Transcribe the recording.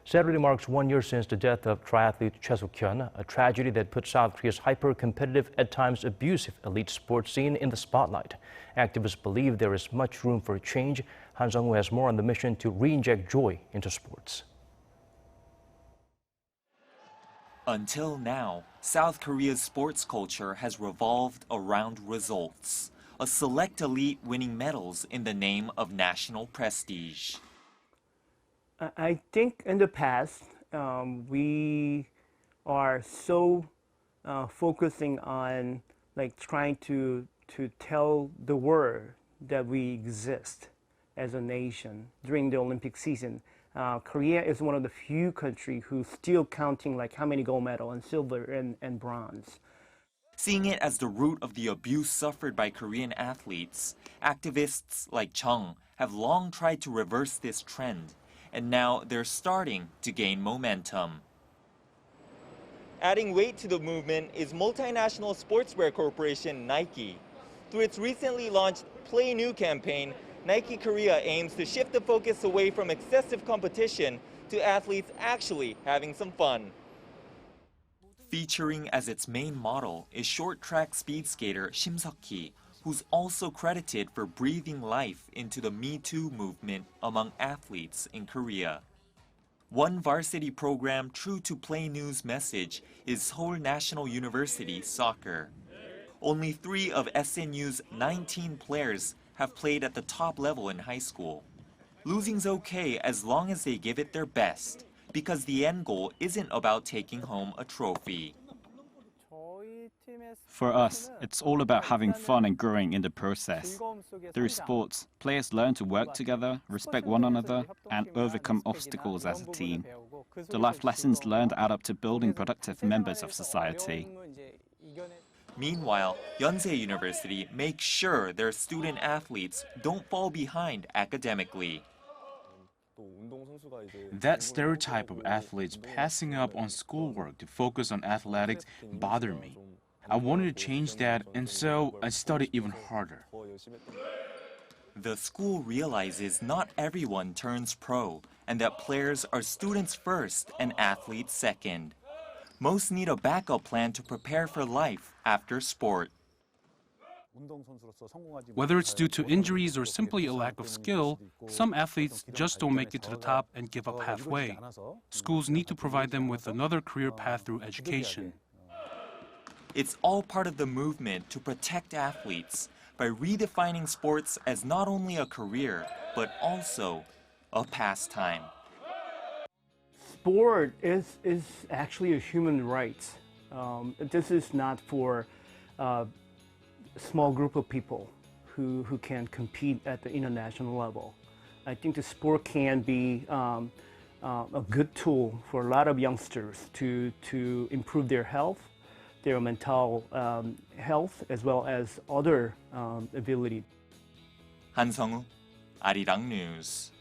Saturday marks 1 year since the death of triathlete Choi Suk-hyeon, a tragedy that put South Korea's hyper-competitive, at times abusive elite sports scene in the spotlight. Activists believe there is much room for change. Seong-woo has more on the mission to reinject joy into sports. Until now, South Korea's sports culture has revolved around results, a select elite winning medals in the name of national prestige. I think in the past, we are so focusing on trying to tell the world that we exist as a nation during the Olympic season. Korea is one of the few countries who's still counting how many gold medals and silver and bronze. Seeing it as the root of the abuse suffered by Korean athletes, activists like Chung have long tried to reverse this trend, and now they're starting to gain momentum. Adding weight to the movement is multinational sportswear corporation Nike. Through its recently launched Play New campaign, Nike Korea aims to shift the focus away from excessive competition to athletes actually having some fun. Featuring as its main model is short track speed skater Shim Seok-hye, who's also credited for breathing life into the Me Too movement among athletes in Korea. One varsity program true to Play New's message is Seoul National University Soccer. Only 3 of SNU's 19 players have played at the top level in high school. Losing's okay as long as they give it their best, because the end goal isn't about taking home a trophy. For us, it's all about having fun and growing in the process. Through sports, players learn to work together, respect one another, and overcome obstacles as a team. The life lessons learned add up to building productive members of society. Meanwhile, Yonsei University makes sure their student athletes don't fall behind academically. That stereotype of athletes passing up on schoolwork to focus on athletics bothered me. I wanted to change that, and so I studied even harder. The school realizes not everyone turns pro, and that players are students first and athletes second. Most need a backup plan to prepare for life after sport. Whether it's due to injuries or simply a lack of skill, some athletes just don't make it to the top and give up halfway. Schools need to provide them with another career path through education. It's all part of the movement to protect athletes by redefining sports as not only a career, but also a pastime. Sport is actually a human right. This is not for a small group of people who can compete at the international level. I think the sport can be a good tool for a lot of youngsters to improve their health, their mental health, as well as other ability. Seong-woo, Arirang News.